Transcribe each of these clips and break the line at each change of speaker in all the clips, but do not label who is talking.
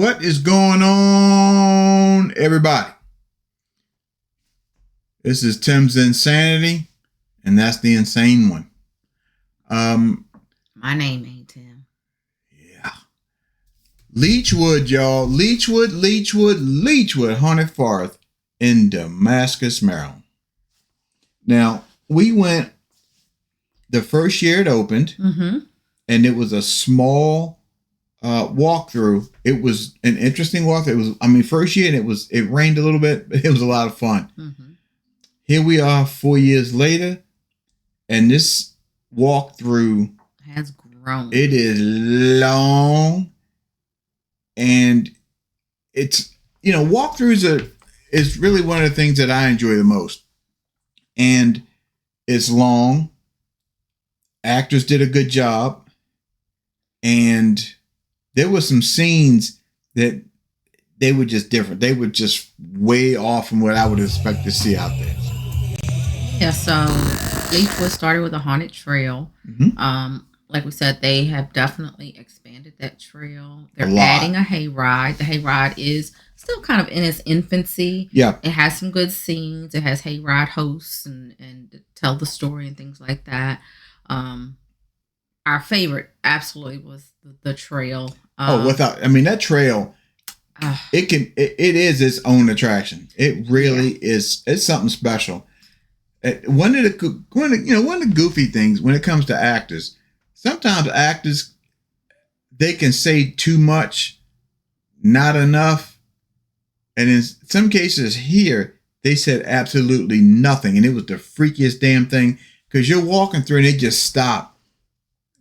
What is going on, everybody? This is Tim's Insanity, and that's the insane one.
My name ain't Tim.
Yeah. Leech Woods, y'all. Leech Woods, Haunted Forest in Damascus, Maryland. Now, we went the first year it opened, and it was a small walkthrough. It was an interesting walkthrough. First year, and it rained a little bit, but it was a lot of fun. Here we are 4 years later, and this walkthrough
has grown.
It is long, and it's, walkthroughs is really one of the things that I enjoy the most. And it's long. Actors did a good job, and there were some scenes that they were just different. They were just way off from what I would expect to see out there.
Yeah, so Leech Woods started with a haunted trail. Like we said, they have definitely expanded that trail. They're adding a hayride. The hayride is still kind of in its infancy.
Yeah.
It has some good scenes. It has hayride hosts and tell the story and things like that. Our favorite absolutely was the trail.
That trail, it is its own attraction. It really is. It's something special. One of the goofy things when it comes to actors, sometimes actors, they can say too much, not enough. And in some cases here, they said absolutely nothing. And it was the freakiest damn thing, because you're walking through and they just stop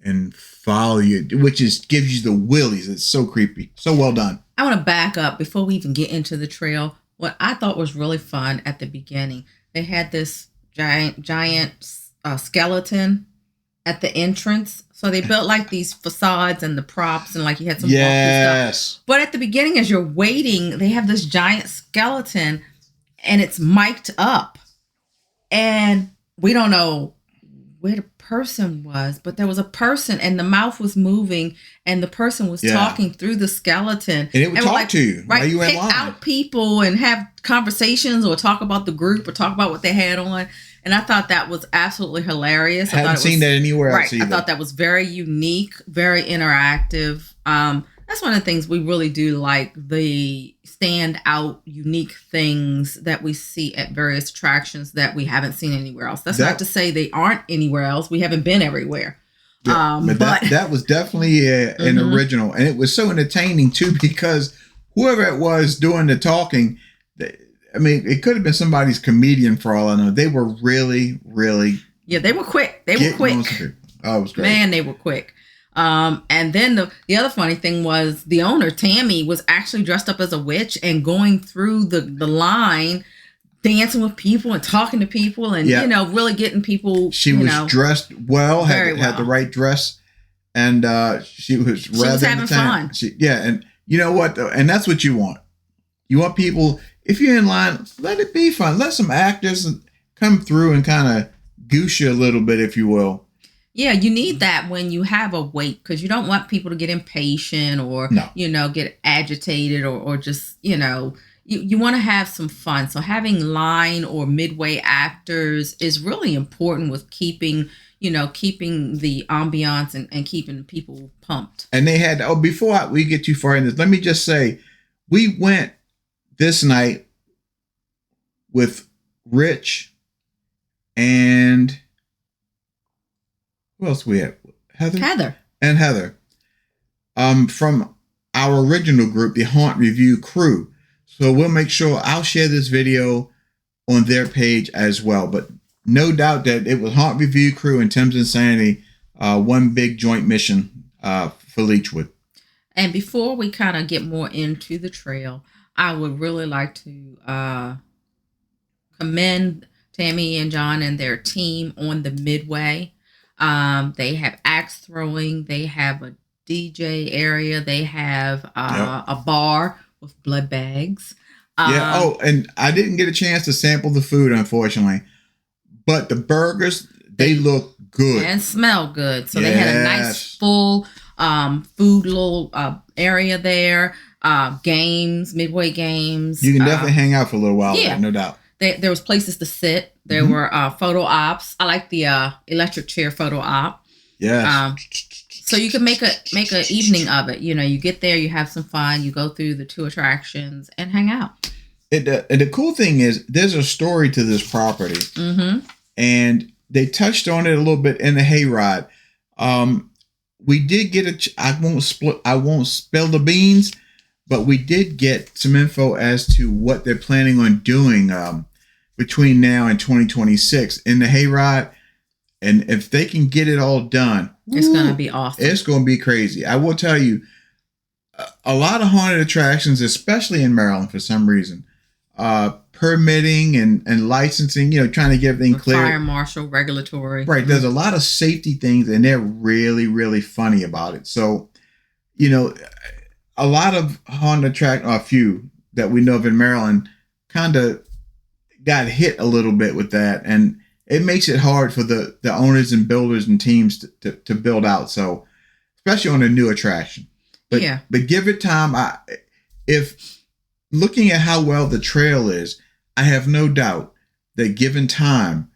and follow you, which gives you the willies. It's so creepy. So well done.
I want to back up before we even get into the trail. What I thought was really fun at the beginning, they had this giant skeleton at the entrance. So they built like these facades and the props, and like you had some walk-through stuff. But at the beginning, as you're waiting, they have this giant skeleton, and it's mic'd up, and we don't know where the person was, but there was a person, and the mouth was moving, and the person was talking through the skeleton,
and it would talk to you while you were in line.
Pick out people and have conversations, or talk about the group, or talk about what they had on. And I thought that was absolutely hilarious.
I hadn't seen that anywhere else either.
I thought that was very unique, very interactive. That's one of the things we really do like, the stand out, unique things that we see at various attractions that we haven't seen anywhere else. That's not to say they aren't anywhere else. We haven't been everywhere.
Yeah, but that was definitely an original. And it was so entertaining, too, because whoever it was doing the talking, it could have been somebody's comedian for all I know. They were really, really...
Yeah, they were quick. They were quick.
Oh, it was great.
Man, they were quick. And then the other funny thing was the owner, Tammy, was actually dressed up as a witch and going through the line, dancing with people and talking to people and, really getting people.
She was dressed well, had the right dress, and she was
having fun.
And you know what, though? And that's what you want. You want people, if you're in line, let it be fun. Let some actors come through and kind of goose you a little bit, if you will.
Yeah, you need that when you have a wait, because you don't want people to get impatient or, get agitated or just, you want to have some fun. So having line or midway actors is really important with keeping the ambiance and keeping people pumped.
And they had, before we get too far in this, let me just say, we went this night with Rich and... Who else we had? Heather. From our original group, the Haunt Review crew. So we'll make sure I'll share this video on their page as well. But no doubt that it was Haunt Review crew and Tim's Insanity, one big joint mission for Leech Woods.
And before we kind of get more into the trail, I would really like to commend Tammy and John and their team on the midway. They have axe throwing. They have a DJ area. They have a bar with blood bags.
And I didn't get a chance to sample the food, unfortunately. But the burgers, they look good.
And smell good. So they had a nice full food little area there. games, midway games.
You can definitely hang out for a little while.
Yeah,
there, no doubt.
There was places to sit. There were photo ops. I like the electric chair photo op.
Yes.
So you can make a evening of it. You know, you get there, you have some fun, you go through the 2 attractions and hang out.
And the cool thing is, there's a story to this property, and they touched on it a little bit in the hayride. We did get I won't spill the beans, but we did get some info as to what they're planning on doing between now and 2026 in the hayride. And if they can get it all done,
it's going to be awesome.
It's going to be crazy. I will tell you, a lot of haunted attractions, especially in Maryland for some reason, permitting and licensing, trying to get everything clear.
Fire marshal, regulatory.
Right. There's a lot of safety things, and they're really, really funny about it. So, a lot of haunted attractions, a few that we know of in Maryland, kind of got hit a little bit with that. And it makes it hard for the owners and builders and teams to build out. So, especially on a new attraction. But give it time. If looking at how well the trail is, I have no doubt that given time,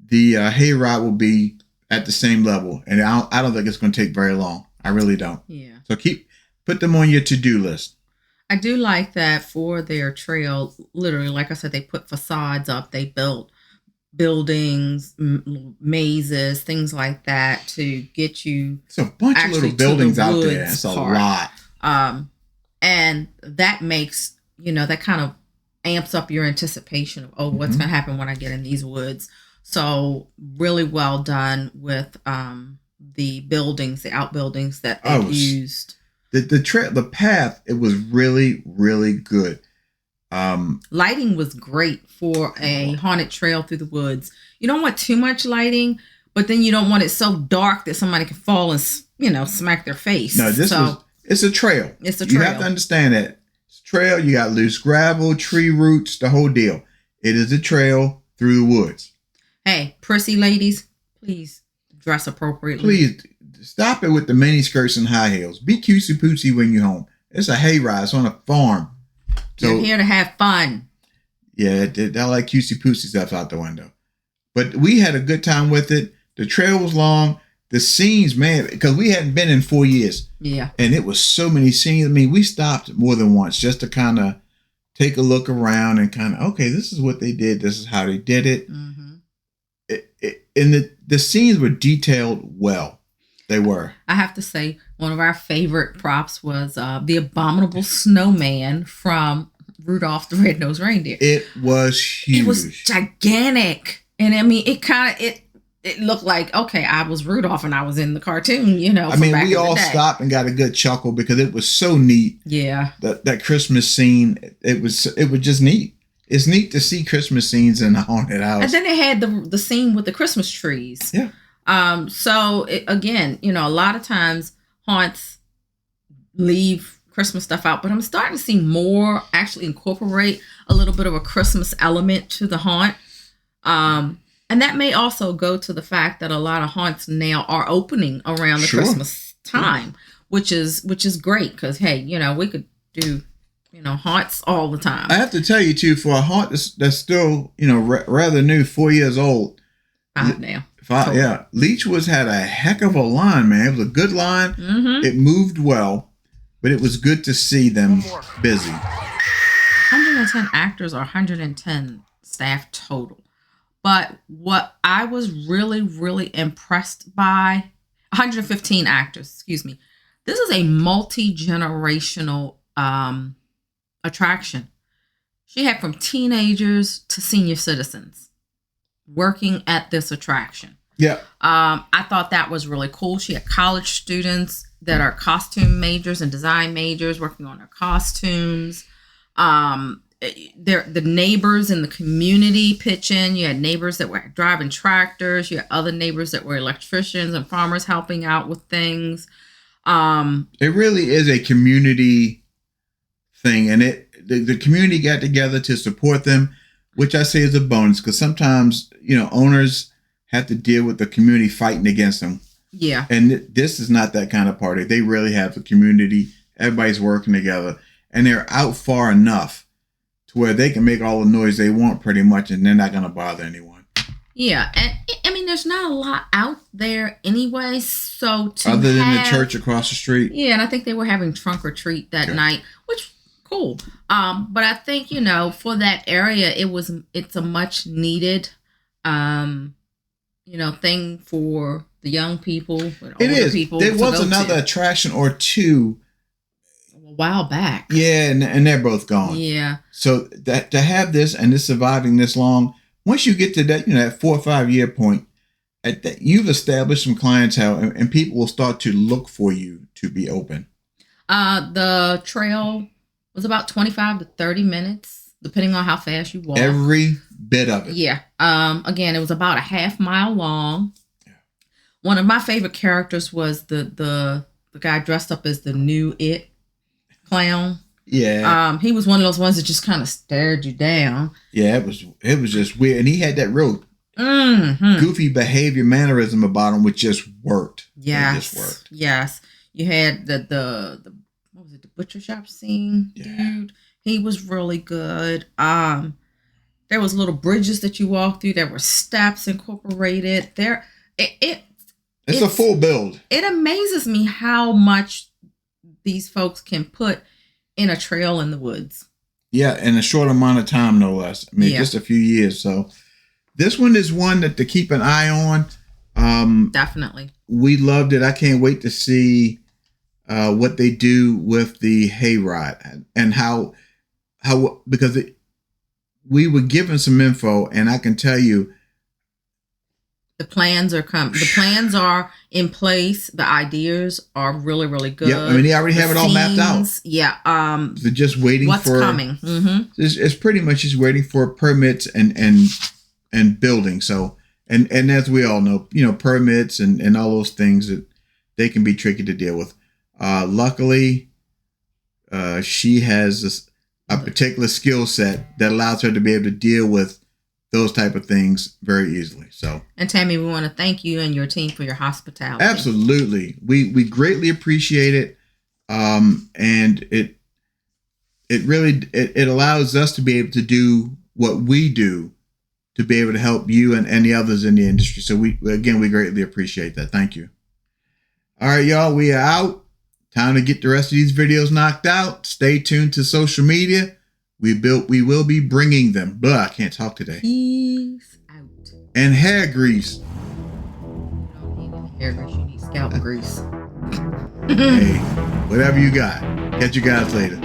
the hayride will be at the same level. And I don't think it's going to take very long. I really don't.
Yeah.
So put them on your to-do list.
I do like that for their trail. Literally, like I said, they put facades up. They built buildings, mazes, things like that to get you.
It's a bunch of little buildings out there. It's a lot.
And that makes, that kind of amps up your anticipation of, what's going to happen when I get in these woods. So really well done with the buildings, the outbuildings that they used. The path, it was really, really good. Lighting was great for a haunted trail through the woods. You don't want too much lighting, but then you don't want it so dark that somebody can fall and smack their face.
No, it's a trail.
It's a trail.
You have to understand that. It's a trail. You got loose gravel, tree roots, the whole deal. It is a trail through the woods.
Hey, prissy ladies, please dress appropriately.
Please stop it with the mini skirts and high heels. Be cutesy pootsy when you're home. It's a hayride. It's on a farm. So,
you're here to have fun.
Yeah, I like cutesy pootsy stuff out the window. But we had a good time with it. The trail was long. The scenes, man, because we hadn't been in 4 years.
Yeah.
And it was so many scenes. I mean, we stopped more than once just to kind of take a look around and kind of, okay, this is what they did. This is how they did it. And the scenes were detailed well. They were.
I have to say, one of our favorite props was the abominable snowman from Rudolph the Red-Nosed Reindeer.
It was huge.
It was gigantic. And I mean, it looked like, okay, I was Rudolph and I was in the cartoon,
I mean, we all stopped and got a good chuckle because it was so neat.
Yeah.
That Christmas scene, it was just neat. It's neat to see Christmas scenes in the haunted house.
And then they had the scene with the Christmas trees.
Yeah.
So again, a lot of times haunts leave Christmas stuff out, but I'm starting to see more actually incorporate a little bit of a Christmas element to the haunt. And that may also go to the fact that a lot of haunts now are opening around the Christmas time, which is great because, hey, we could do, haunts all the time.
I have to tell you too, for a haunt that's still, rather new, 4 years old.
5 now.
Totally. Yeah. Leech Woods had a heck of a line, man. It was a good line. It moved well, but it was good to see them busy.
110 actors or 110 staff total. But what I was really, really impressed by, 115 actors, excuse me. This is a multi-generational attraction. She had from teenagers to senior citizens working at this attraction.
Yeah.
I thought that was really cool. She had college students that are costume majors and design majors working on their costumes. The neighbors in the community pitch in. You had neighbors that were driving tractors. You had other neighbors that were electricians and farmers helping out with things.
It really is a community thing, and the community got together to support them, which I say is a bonus because sometimes owners have to deal with the community fighting against them.
Yeah,
and this is not that kind of party. They really have the community. Everybody's working together. and they're out far enough to where they can make all the noise they want pretty much, and they're not going to bother anyone.
Yeah, and I mean, there's not a lot out there anyway, so
other than the church across the street.
Yeah, and I think they were having trunk or treat that night, which cool. But I think, you know, for that area, it's a much needed, you know, thing for the young people, older people.
There was another attraction or two
a while back.
Yeah, and they're both gone.
Yeah.
So that to have this and this surviving this long, once you get to that, you know, that 4 or 5 year point, at that you've established some clientele, and people will start to look for you to be open.
The trail was about 25 to 30 minutes, depending on how fast you walk.
Every bit of it.
Yeah. Again, it was about a half mile long. Yeah. One of my favorite characters was the guy dressed up as the new It clown.
Yeah.
He was one of those ones that just kind of stared you down.
Yeah, it was just weird, and he had that real goofy behavior mannerism about him, which just worked.
Yes.
It just worked.
Yes. You had the what was it, the butcher shop scene, dude. He was really good. There was little bridges that you walked through. There were steps incorporated. It's
a full build.
It amazes me how much these folks can put in a trail in the woods.
Yeah, in a short amount of time, no less. I mean, just a few years. So this one is one that to keep an eye on.
Definitely.
We loved it. I can't wait to see what they do with the hayride and how because we were given some info, and I can tell you
the plans are coming. The plans are in place. The ideas are really, really good.
Yeah, I mean, they already have it all mapped out.
Yeah.
They're just waiting
what's
for
what's coming. Mm-hmm.
It's pretty much just waiting for permits and building. So and as we all know, you know, permits and all those things that they can be tricky to deal with. Luckily, she has a particular skill set that allows her to be able to deal with those type of things very easily. So,
and Tammy, we want to thank you and your team for your hospitality.
Absolutely, we greatly appreciate it, and it really allows us to be able to do what we do to be able to help you and the others in the industry. So we greatly appreciate that. Thank you. All right, y'all, we are out. Time to get the rest of these videos knocked out. Stay tuned to social media. We will be bringing them. But I can't talk today.
Peace out.
And hair grease.
You don't need any hair grease. You need scalp grease.
Hey, whatever you got. Catch you guys later.